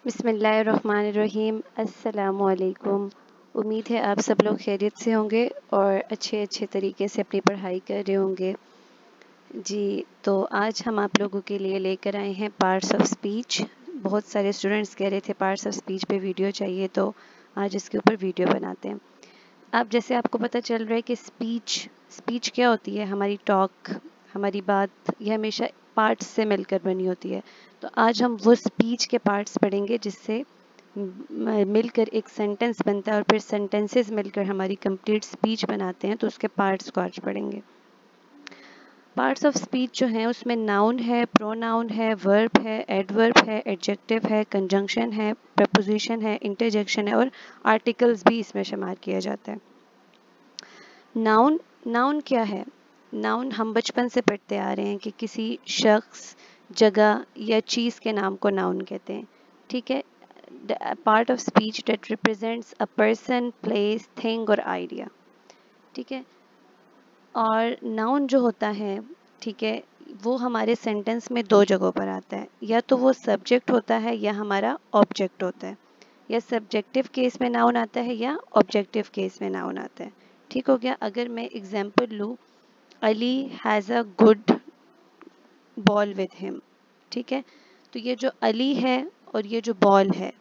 बिस्मिल्लाहिर्रहमानिर्रहीम। अस्सलामुअलैकुम। उम्मीद है आप सब लोग खैरियत से होंगे और अच्छे अच्छे तरीके से अपनी पढ़ाई कर रहे होंगे। जी, तो आज हम आप लोगों के लिए लेकर आए हैं पार्ट्स ऑफ स्पीच। बहुत सारे स्टूडेंट्स कह रहे थे पार्ट्स ऑफ स्पीच पे वीडियो चाहिए, तो आज इसके ऊपर वीडियो बनाते हैं। आप जैसे आपको पता चल रहा है कि स्पीच क्या होती है, हमारी टॉक, हमारी बात, ये हमेशा पार्ट्स से मिलकर बनी होती है। तो आज हम वो स्पीच के पार्ट्स पढ़ेंगे जिससे मिलकर एक सेंटेंस बनता है और फिर सेंटेंसेस मिलकर हमारी कंप्लीट स्पीच बनाते हैं। तो उसके पार्ट्स को आज पढ़ेंगे। पार्ट्स ऑफ स्पीच जो हैं उसमें नाउन है, प्रोनाउन है, वर्ब है, एडवर्ब है, एडजेक्टिव है, कंजंक्शन है, प्रपोजिशन है, इंटरजेक्शन है और आर्टिकल्स भी इसमें शुमार किया जाता है। नाउन नाउन क्या है? नाउन हम बचपन से पढ़ते आ रहे हैं कि किसी शख्स, जगह या चीज़ के नाम को नाउन कहते हैं। ठीक है, part of speech that represents a person, place, thing और आइडिया। ठीक है, और नाउन जो होता है, ठीक है, वो हमारे सेंटेंस में दो जगहों पर आता है। या तो वो सब्जेक्ट होता है या हमारा ऑब्जेक्ट होता है। या सब्जेक्टिव केस में नाउन आता है या ऑब्जेक्टिव केस में नाउन आता है। ठीक हो गया। अगर मैं एग्जांपल लूँ, Ali has a good ball with him. ठीक है, तो ये जो अली है और ये जो बॉल है,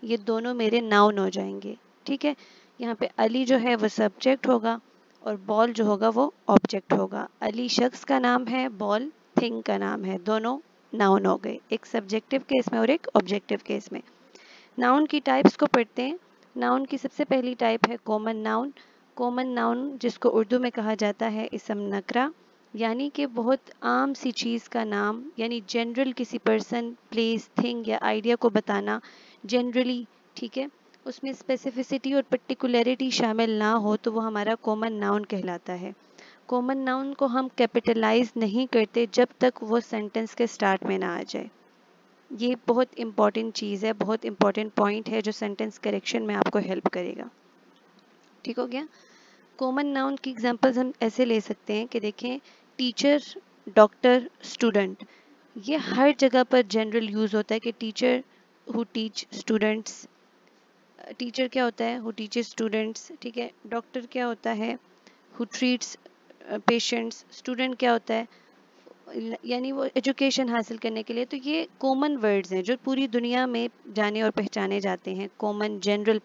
ये दोनों मेरे नाउन हो जाएंगे। ठीक है, यहाँ पे अली जो है वो सब्जेक्ट होगा और बॉल जो होगा वो ऑब्जेक्ट होगा। अली शख्स का नाम है, बॉल थिंग का नाम है, दोनों नाउन हो गए, एक सब्जेक्टिव केस में और एक ऑब्जेक्टिव केस में। नाउन की टाइप्स को पढ़ते हैं। नाउन की सबसे पहली टाइप है कॉमन नाउन। कॉमन नाउन जिसको उर्दू में कहा जाता है इसम नकरा, यानी कि बहुत आम सी चीज़ का नाम, यानी जनरल किसी पर्सन, प्लेस, थिंग या आइडिया को बताना जनरली। ठीक है, उसमें स्पेसिफिसिटी और पर्टिकुलरिटी शामिल ना हो तो वो हमारा कॉमन नाउन कहलाता है। कॉमन नाउन को हम कैपिटलाइज नहीं करते जब तक वो सेंटेंस के स्टार्ट में ना आ जाए। ये बहुत इंपॉर्टेंट चीज़ है, बहुत इंपॉर्टेंट पॉइंट है जो सेंटेंस करेक्शन में आपको हेल्प करेगा। ठीक हो गया। कॉमन नाउन की एग्जांपल्स हम ऐसे ले सकते हैं कि देखें, टीचर, डॉक्टर, स्टूडेंट, ये हर जगह पर जनरल यूज़ होता है कि teacher who teach students. Teacher क्या होता है? Who teaches students. ठीक है, डॉक्टर क्या होता है? Who treats patients. स्टूडेंट क्या होता है? यानी वो एजुकेशन हासिल करने के लिए। तो ये कॉमन वर्ड्स हैं जो पूरी दुनिया में जाने और पहचाने जाते हैं। कॉमन जनरल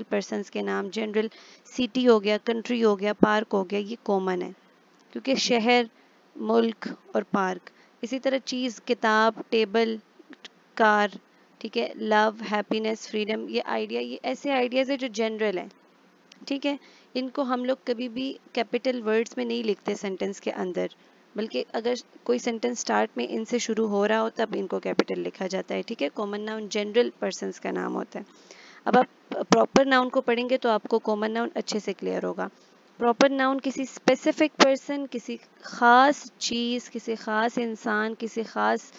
पर्सन्स के नाम, जनरल सिटी हो गया, कंट्री हो गया, पार्क हो गया, ये कॉमन है क्योंकि शहर, मुल्क और पार्क। इसी तरह चीज़, किताब, टेबल, कार, ठीक है, लव, हैप्पीनेस, फ्रीडम, ये आइडिया, ये ऐसे आइडियाज़ है जो जनरल है। ठीक है, इनको हम लोग कभी भी कैपिटल वर्ड्स में नहीं लिखते सेंटेंस के अंदर, बल्कि अगर कोई सेंटेंस स्टार्ट में इनसे शुरू हो रहा हो तब इनको कैपिटल लिखा जाता है। ठीक है, कॉमन नाउन जनरल पर्सन्स का नाम होता है। अब आप प्रॉपर नाउन को पढ़ेंगे तो आपको कॉमन नाउन अच्छे से क्लियर होगा। प्रॉपर नाउन किसी स्पेसिफिक पर्सन, किसी खास चीज़, किसी खास इंसान, किसी खास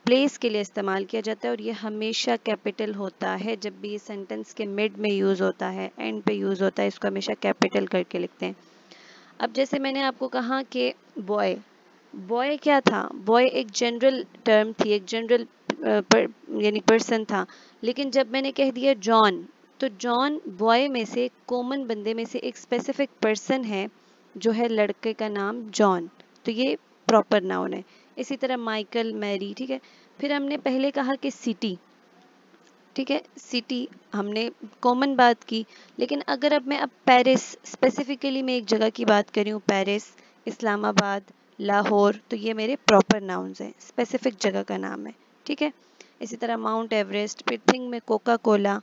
प्लेस के लिए इस्तेमाल किया जाता है और ये हमेशा कैपिटल होता है। जब भी ये सेंटेंस के मिड में यूज़ होता है, एंड पे यूज़ होता है, इसको हमेशा कैपिटल करके लिखते हैं। अब जैसे मैंने आपको कहा कि बॉय, बॉय क्या था? बॉय एक जनरल टर्म थी, एक जनरल यानी पर्सन था। लेकिन जब मैंने कह दिया जॉन, तो जॉन बॉय में से, कॉमन बंदे में से एक स्पेसिफिक पर्सन है जो है लड़के का नाम जॉन। तो ये प्रॉपर नाउन है। इसी तरह माइकल, मैरी। ठीक है, फिर हमने पहले कहा कि सिटी। ठीक है, सिटी हमने कॉमन बात की। लेकिन अगर अब पेरिस, स्पेसिफिकली मैं एक जगह की बात कर रही हूँ, पेरिस, इस्लामाबाद, लाहौर, तो ये मेरे प्रॉपर नाउन्स हैं, स्पेसिफिक जगह का नाम है। ठीक है, इसी तरह माउंट एवरेस्ट, फिर थिंग में Coca Cola,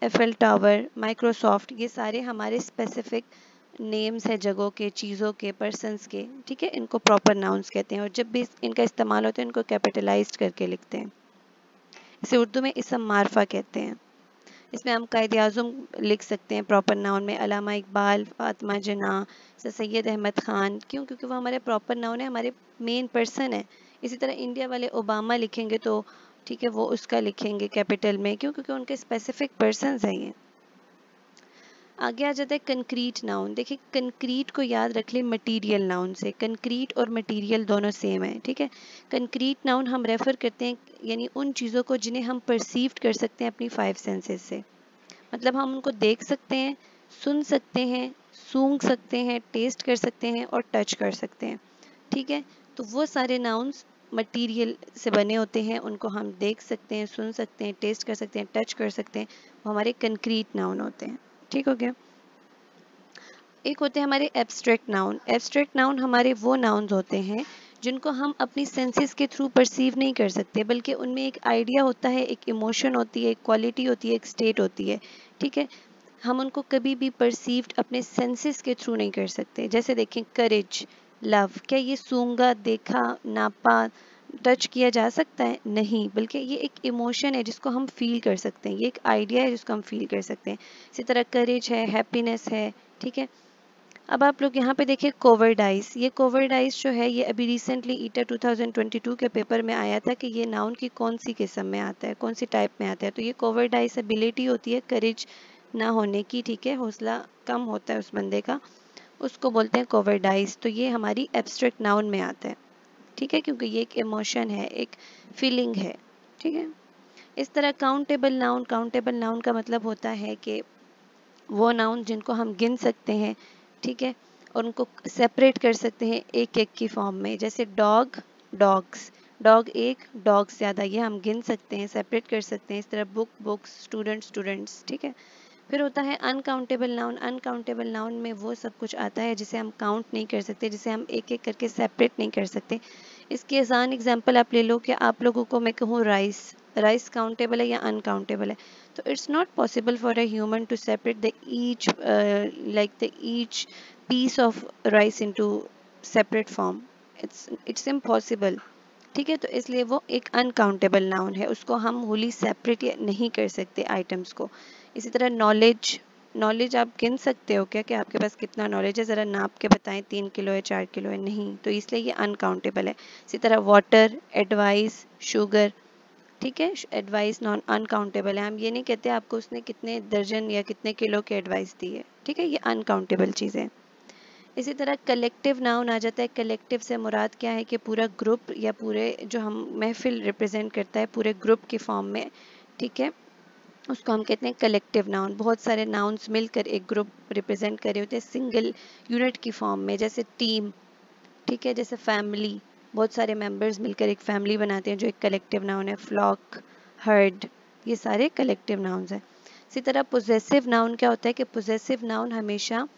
FL tower, Microsoft, ये सारे हमारे स्पेसिफिक नेम्स है जगहों के, चीज़ों के, पर्सन्स के। ठीक है, इनको प्रॉपर नाउन्स कहते हैं और जब भी इनका इस्तेमाल होता है इनको कैपिटलाइज्ड करके लिखते हैं। इसे उर्दू में इसम मारफा कहते हैं। इसमें हम कायदे आज़म लिख सकते हैं प्रॉपर नाउन में, अलामा इकबाल, फातिमा जिन्ना, सैयद अहमद ख़ान। क्यों? क्योंकि वो हमारे प्रॉपर नाउन है, हमारे मेन पर्सन है। इसी तरह इंडिया वाले ओबामा लिखेंगे तो ठीक है, वो उसका लिखेंगे कैपिटल में। क्यों? क्योंकि उनके स्पेसिफिक पर्सन्स हैं ये। आगे आ जाता है कंक्रीट नाउन। देखिए कंक्रीट को याद रख ले मटीरियल नाउन से, कंक्रीट और मटीरियल दोनों सेम है, ठीक है। कंक्रीट नाउन हम रेफर करते हैं यानी उन चीज़ों को जिन्हें हम परसीव कर सकते हैं अपनी 5 सेंसेस से, मतलब हम उनको देख सकते हैं, सुन सकते हैं, सूंघ सकते हैं, टेस्ट कर सकते हैं और टच कर सकते हैं, ठीक है। तो वो सारे नाउन्स मटेरियल से बने होते हैं, उनको हम देख सकते हैं, सुन सकते हैं, टेस्ट कर सकते हैं, टच कर सकते हैं, वो हमारे कंक्रीट नाउन होते हैं, ठीक हो गया। एक होते हैं हमारे एब्स्ट्रैक्ट नाउन। एब्स्ट्रैक्ट नाउन हमारे वो नाउन्स होते हैं जिनको हम अपनी सेंसेस के थ्रू परसीव नहीं कर सकते, बल्कि उनमें एक आइडिया होता है, एक इमोशन होती है, एक क्वालिटी होती है, एक स्टेट होती है, ठीक है। हम उनको कभी भी परसीव्ड अपने सेंसेस के थ्रू नहीं कर सकते। जैसे देखें करेज, लव, क्या ये सूंघा, देखा, नापा, टच किया जा सकता है? नहीं, बल्कि ये एक इमोशन है जिसको हम फील कर सकते हैं, ये एक आइडिया है जिसको हम फील कर सकते हैं। इसी तरह करेज है, हैप्पीनेस है, ठीक है। अब आप लोग यहाँ पे देखिए कोवर्डाइस। ये कोवर्डाइस जो है ये अभी रिसेंटली ईटा 2022 के पेपर में आया था कि ये नाउन की कौन सी किस्म में आता है, कौन सी टाइप में आता है। तो ये कोवर्डाइस एबिलिटी होती है करेज ना होने की, ठीक है, हौसला कम होता है उस बंदे का, उसको बोलते हैं कोवर्डाइस। तो ये हमारी एब्स्ट्रैक्ट नाउन में आता है, ठीक है, क्योंकि ये एक इमोशन है, एक फीलिंग है, ठीक है। इस तरह काउंटेबल नाउन। काउंटेबल नाउन का मतलब होता है कि वो नाउन जिनको हम गिन सकते हैं, ठीक है, और उनको सेपरेट कर सकते हैं एक एक की फॉर्म में। जैसे डॉग, डॉग्स, डॉग एक, डॉग्स ज़्यादा, ये हम गिन सकते हैं, सेपरेट कर सकते हैं। इस तरह बुक, बुक्स, स्टूडेंट, स्टूडेंट्स, ठीक है। फिर होता है अनकाउंटेबल नाउन। अनकाउंटेबल नाउन में वो सब कुछ आता है जिसे हम काउंट नहीं कर सकते, जिसे हम एक एक करके सेपरेट नहीं कर सकते। इसकी आसान एग्जांपल आप ले लो कि आप लोगों को मैं कहूँ राइस, राइस काउंटेबल है या अनकाउंटेबल है? तो it's not possible for a human to separate the each the each piece of rice into separate form, it's impossible, ठीक है। तो इसलिए वो एक अनकाउंटेबल नाउन है, उसको हम होली सेपरेट नहीं कर सकते आइटम्स को। इसी तरह नॉलेज, नॉलेज आप गिन सकते हो क्या कि आपके पास कितना नॉलेज है, ज़रा नाप के बताएं 3 किलो है, 4 किलो है? नहीं, तो इसलिए ये अनकाउंटेबल है। इसी तरह वाटर, एडवाइस, शुगर, ठीक है, एडवाइस नॉन अनकाउंटेबल है, हम ये नहीं कहते आपको उसने कितने दर्जन या कितने किलो की एडवाइस दी है, ठीक है, ये अनकाउंटेबल चीज़ें। इसी तरह कलेक्टिव नाउन आ जाता है। कलेक्टिव से मुराद क्या है कि पूरा ग्रुप या पूरे जो हम महफिल रिप्रेजेंट करता है पूरे ग्रुप की फॉर्म में, ठीक है, उसको हम कहते हैं कलेक्टिव नाउन। बहुत सारे नाउन्स मिलकर एक ग्रुप रिप्रेजेंट कर रहे होते हैं सिंगल यूनिट की फॉर्म में, जैसे टीम, ठीक है, जैसे फैमिली, बहुत सारे मेंबर्स मिलकर एक फैमिली बनाते हैं जो एक कलेक्टिव नाउन है। फ्लॉक, हर्ड, ये सारे कलेक्टिव नाउन्स हैं। इसी तरह पोजेसिव नाउन क्या होता है कि पोजेसिव नाउन हमेशा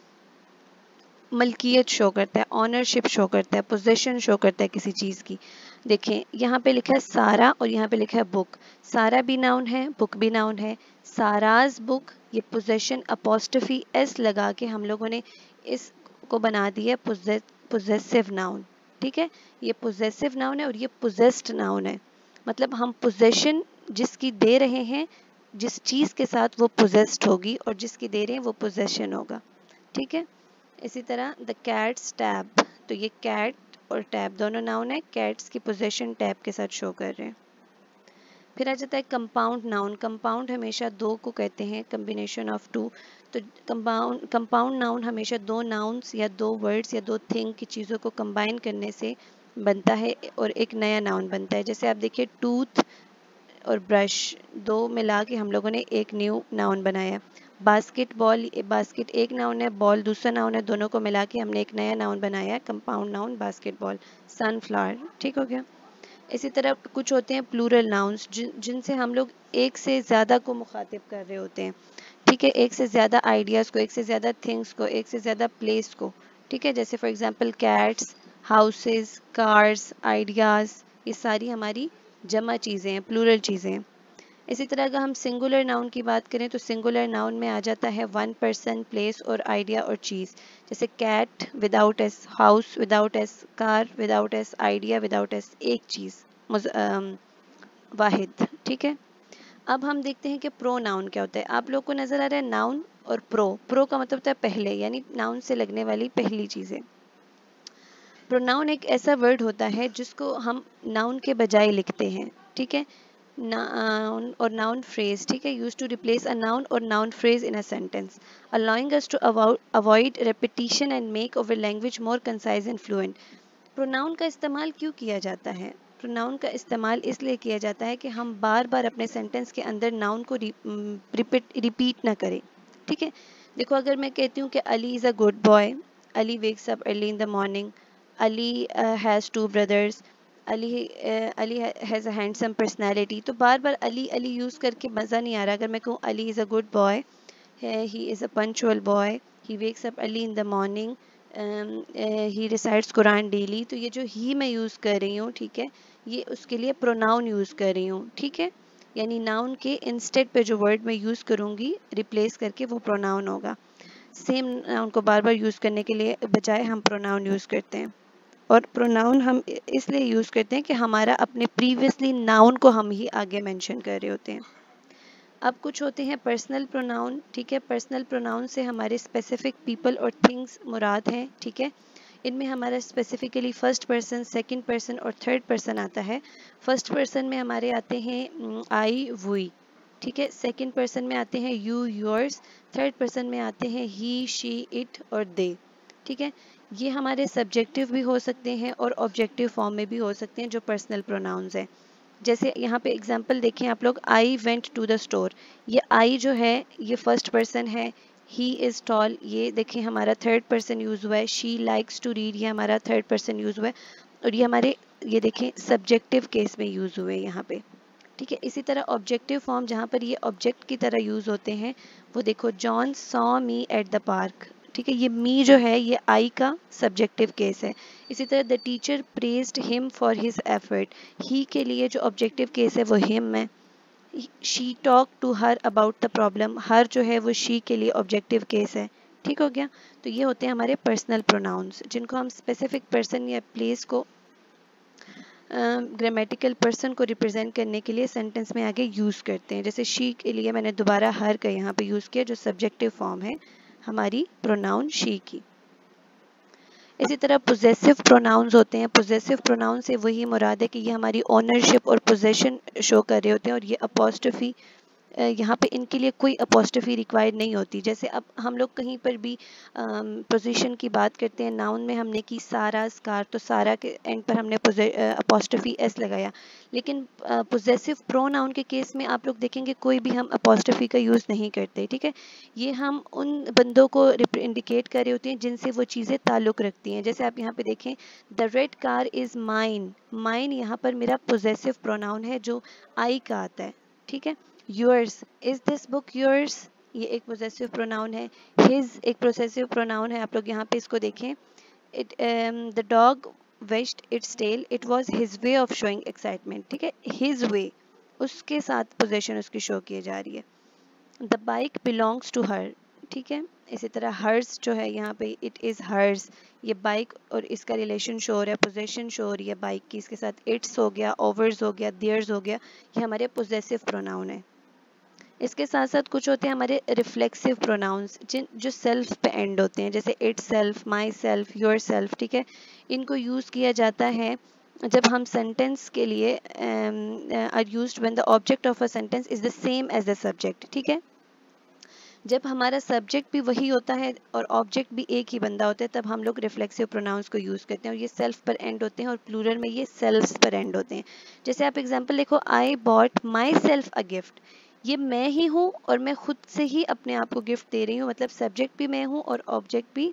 मलकियत शो करता है, ऑनरशिप शो करता है, पोजेशन शो करता है किसी चीज़ की। देखें यहाँ पे लिखा है सारा और यहाँ पे लिखा है बुक। सारा भी नाउन है, बुक भी नाउन है। साराज बुक, ये पोजेशन अपोस्ट्रोफी एस लगा के हम लोगों ने इसको बना दिया पोजेसिव नाउन, ठीक है। ये पोजेसिव नाउन है और ये पोजेस्ड नाउन है, मतलब हम पोजेशन जिसकी दे रहे हैं, जिस चीज़ के साथ वो पोजेस्ड होगी और जिसकी दे रहे हैं वो पोजेशन होगा, ठीक है। इसी तरह द कैट्स टैब, तो ये कैट और टैब दोनों नाउन है, कैट्स की पोजेशन टैब के साथ शो कर रहे हैं। फिर आ जाता है कंपाउंड नाउन। कंपाउंड हमेशा दो को कहते हैं, कम्बिनेशन ऑफ टू। तो कंपाउंड नाउन हमेशा दो नाउन्स या दो वर्ड्स या दो थिंग की चीज़ों को कंबाइन करने से बनता है और एक नया नाउन बनता है। जैसे आप देखिए टूथ और ब्रश, दो मिला के हम लोगों ने एक न्यू नाउन बनाया। बास्केटबॉल, बास्केट एक नाउन है, बॉल दूसरा नाउन है, दोनों को मिला के हमने एक नया नाउन बनाया है, कंपाउंड नाउन बास्केटबॉल। सनफ्लावर, ठीक हो गया। इसी तरह कुछ होते हैं प्लूरल नाउन्स जिनसे हम लोग एक से ज़्यादा को मुखातिब कर रहे होते हैं, ठीक है, एक से ज़्यादा आइडियाज़ को, एक से ज़्यादा थिंग्स को, एक से ज़्यादा प्लेस को, ठीक है। जैसे for example cats, houses, cars, ideas, ये सारी हमारी जमा चीज़ें हैं, प्लूरल चीज़ें हैं। इसी तरह अगर हम सिंगुलर नाउन की बात करें तो सिंगुलर नाउन में आ जाता है वन पर्सन, प्लेस और आइडिया और चीज़। जैसे cat without S, house without S, car without S, idea without S, एक चीज़ वाहिद, ठीक है। अब हम देखते हैं कि प्रो नाउन क्या होता है। आप लोग को नज़र आ रहा है नाउन और प्रो। प्रो का मतलब होता है पहले, यानी नाउन से लगने वाली पहली चीज़ें। प्रोनाउन एक ऐसा वर्ड होता है जिसको हम नाउन के बजाय लिखते हैं, ठीक है। noun or noun phrase, ठीक है, used to replace a noun or noun phrase in a sentence, allowing us to avoid repetition and make our language more concise and fluent. Pronoun का इस्तेमाल क्यों किया जाता है? प्रोनाउन का इस्तेमाल इसलिए किया जाता है कि हम बार बार अपने सेंटेंस के अंदर नाउन को रिपीट ना करें, ठीक है। देखो, अगर मैं कहती हूँ कि Ali is a good boy, Ali wakes up early in the morning, Ali has 2 brothers, Ali has a handsome personality, तो बार बार अली अली यूज़ करके मज़ा नहीं आ रहा। अगर मैं कहूँ Ali is a good boy, he is a punctual boy, he wakes up early in the morning, he recites Quran daily, तो ये जो ही मैं यूज़ कर रही हूँ, ठीक है, ये उसके लिए प्रोनाउन यूज़ कर रही हूँ, ठीक है। यानी नाउन के इंस्टेड पे जो वर्ड मैं यूज़ करूँगी रिप्लेस करके वो प्रोनाउन होगा। सेम नाउन को बार बार यूज़ करने के लिए बजाय हम प्रोनाउन यूज़ करते हैं, और प्रोनाउन हम इसलिए यूज़ करते हैं कि हमारा अपने प्रीवियसली नाउन को हम ही आगे मेंशन कर रहे होते हैं। अब कुछ होते हैं पर्सनल प्रोनाउन, ठीक है। पर्सनल प्रोनाउन से हमारे स्पेसिफिक पीपल और थिंग्स मुराद हैं, ठीक है। इनमें हमारा specifically first person, second person और थर्ड पर्सन आता है। फर्स्ट पर्सन में हमारे आते हैं आई, वी, ठीक है। सेकंड पर्सन में आते हैं यू, योर्स। थर्ड पर्सन में आते हैं ही, शी, इट और दे, ठीक है। ये हमारे सब्जेक्टिव भी हो सकते हैं और ऑब्जेक्टिव फॉर्म में भी हो सकते हैं जो पर्सनल प्रोनाउंस हैं। जैसे यहाँ पे एग्जांपल देखें आप लोग, I went to the store, ये आई जो है ये फर्स्ट पर्सन है। ही इज़ टॉल, ये देखें हमारा थर्ड पर्सन यूज़ हुआ है। शी लाइक्स टू रीड, ये हमारा थर्ड पर्सन यूज़ हुआ है। और ये हमारे, ये देखें सब्जेक्टिव केस में यूज़ हुए यहाँ पे, ठीक है। इसी तरह ऑब्जेक्टिव फॉर्म जहाँ पर ये ऑब्जेक्ट की तरह यूज़ होते हैं, वो देखो, John saw me at the park, ठीक है। ये मी जो है ये आई का सब्जेक्टिव केस है। इसी तरह the teacher praised him for his effort, he के लिए जो ऑब्जेक्टिव केस है वो हिम है। She talk to her about the problem, her जो है वो शी के लिए ऑब्जेक्टिव केस है, ठीक हो गया। तो ये होते हैं हमारे पर्सनल प्रोनाउंस, जिनको हम स्पेसिफिक पर्सन या प्लेस को ग्रामेटिकल पर्सन को रिप्रेजेंट करने के लिए सेंटेंस में आगे यूज़ करते हैं। जैसे शी के लिए मैंने दोबारा हर का यहाँ पे यूज़ किया, जो सब्जेक्टिव फॉर्म है हमारी प्रोनाउन शी की। इसी तरह पोजेसिव प्रोनाउंस होते हैं। पोजेसिव प्रोनाउन से वही मुराद है कि ये हमारी ओनरशिप और पोजेशन शो कर रहे होते हैं, और ये अपोस्ट्रोफी, यहाँ पे इनके लिए कोई अपोस्ट्रोफी रिक्वायर्ड नहीं होती। जैसे अब हम लोग कहीं पर भी पोजीशन की बात करते हैं, नाउन में हमने की सारा, स्कार, तो सारा के एंड पर हमने अपोस्ट्रोफी एस लगाया। लेकिन पोजेसिव प्रोनाउन के केस में आप लोग देखेंगे कोई भी हम अपोस्ट्रोफी का यूज़ नहीं करते, ठीक है। ये हम उन बंदों को इंडिकेट कर रहे होते हैं जिनसे वो चीज़ें ताल्लुक़ रखती हैं। जैसे आप यहाँ पे देखें, the red car is mine, mine यहाँ पर मेरा पोजेसिव प्रोनाउन है जो आई का आता है, ठीक है। Yours, is this book yours, ये एक पोजेसिव प्रोनाउन है। हिज एक पोजेसिव प्रोनाउन है, आप लोग यहाँ पे इसको देखें। It the dog wagged its tail, it was his way of showing excitement, ठीक है। हिज वे, उसके साथ पोजेशन उसकी शो की जा रही है। The bike belongs to her, ठीक है। इसी तरह हर्स जो है यहाँ पे, इट इज़ हर्स, ये बाइक और इसका रिलेशन शो हो रहा है, पोजेशन शो हो रही है बाइक की, इसके साथ इट्स हो गया, ओवर्स हो गया, देयर्स हो गया, ये हमारे पोजेसिव प्रोनाउन है। इसके साथ साथ कुछ होते हैं हमारे रिफ्लेक्सिव प्रोनाउंस, जिन जो सेल्फ पे एंड होते हैं, जैसे it self, my self, your self, ठीक है। इनको यूज़ किया जाता है जब हम सेंटेंस के लिए are used when the object of a sentence is the same as the subject, ठीक है। जब हमारा सब्जेक्ट भी वही होता है और ऑब्जेक्ट भी एक ही बंदा होता है, तब हम लोग रिफ्लेक्सिव प्रोनाउंस को यूज़ करते हैं, और ये सेल्फ पर एंड होते हैं, और प्लूरल में ये सेल्फ्स पर एंड होते हैं। जैसे आप एग्जांपल देखो, I bought my self a gift, ये मैं ही हूँ और मैं खुद से ही अपने आप को गिफ्ट दे रही हूँ, मतलब सब्जेक्ट भी मैं हूँ और ऑब्जेक्ट भी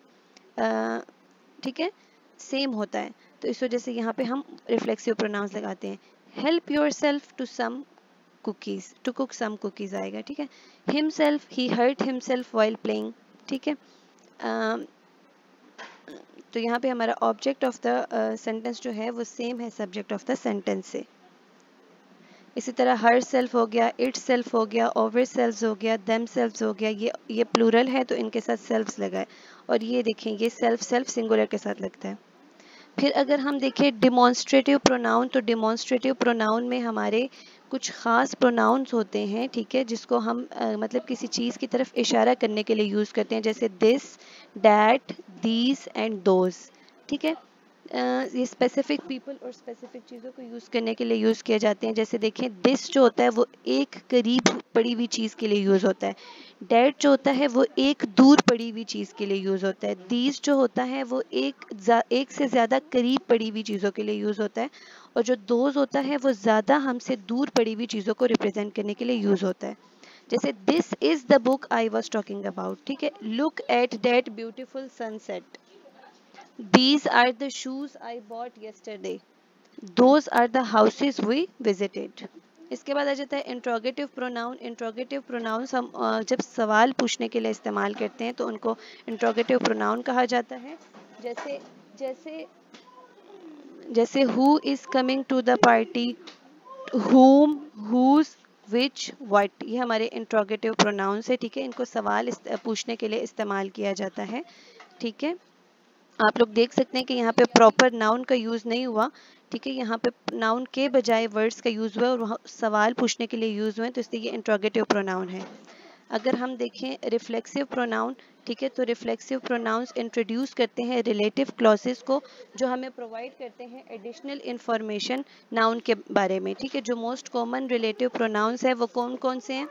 ठीक है सेम होता है। तो इस वजह से यहाँ पे हम रिफ्लेक्सिव प्रोनाउंस लगाते हैं। Help yourself to some cookies, to cook some cookies आएगा, ठीक है। Himself, he hurt himself while playing, ठीक है। तो यहाँ पे हमारा ऑब्जेक्ट ऑफ द सेंटेंस जो है वो सेम है सब्जेक्ट ऑफ द सेंटेंस से। इसी तरह हर सेल्फ हो गया, इट सेल्फ हो गया, ओवर सेल्फ हो गया, देम सेल्फ हो गया, ये प्लूरल है तो इनके साथ सेल्फ्स लगाए, और ये देखें ये सेल्फ सेल्फ सिंगुलर के साथ लगता है। फिर अगर हम देखें डिमॉन्स्ट्रेटिव प्रोनाउन, तो डिमॉन्स्ट्रेटिव प्रोनाउन में हमारे कुछ ख़ास प्रोनाउंस होते हैं, ठीक है, जिसको हम मतलब किसी चीज़ की तरफ इशारा करने के लिए यूज़ करते हैं, जैसे this, that, these and those, ठीक है। ये स्पेसिफिक पीपल और स्पेसिफिक चीज़ों को यूज़ करने के लिए यूज़ किए जाते हैं। जैसे देखें, दिस जो होता है वो एक करीब पड़ी हुई चीज़ के लिए यूज़ होता है। डेट जो होता है वो एक दूर पड़ी हुई चीज़ के लिए यूज़ होता है। दीज जो होता है वो एक से ज़्यादा करीब पड़ी हुई चीज़ों के लिए यूज़ होता है। और जो दोज होता है वो ज़्यादा हमसे दूर पड़ी हुई चीज़ों को रिप्रेजेंट करने के लिए यूज़ होता है। जैसे this is the book I was talking about, ठीक है। Look at that beautiful sunset. These are the shoes I bought yesterday. Those are the houses we visited. इसके बाद आ जाता है इंट्रोगेटिव प्रोनाउन। इंट्रोगेटिव प्रोनाउंस हम जब सवाल पूछने के लिए इस्तेमाल करते हैं तो उनको इंट्रोगेटिव प्रोनाउन कहा जाता है। जैसे जैसे जैसे who is coming to the party, whom, whose, which, what, ये हमारे इंट्रोगेटिव प्रोनाउंस है, ठीक है। इनको सवाल पूछने के लिए इस्तेमाल किया जाता है, ठीक है। आप लोग देख सकते हैं कि यहाँ पे प्रॉपर नाउन का यूज़ नहीं हुआ, ठीक है। यहाँ पे नाउन के बजाय वर्ड्स का यूज़ हुआ और वहाँ सवाल पूछने के लिए यूज़ हुए, तो इसलिए ये इंट्रोगेटिव प्रोनाउन है। अगर हम देखें रिफ्लेक्सिव प्रोनाउन, ठीक है, तो रिफ्लेक्सिव प्रोनाउंस इंट्रोड्यूस करते हैं रिलेटिव क्लॉजेस को, जो हमें प्रोवाइड करते हैं एडिशनल इंफॉर्मेशन नाउन के बारे में, ठीक है। जो मोस्ट कॉमन रिलेटिव प्रोनाउंस है वो कौन कौन से हैं?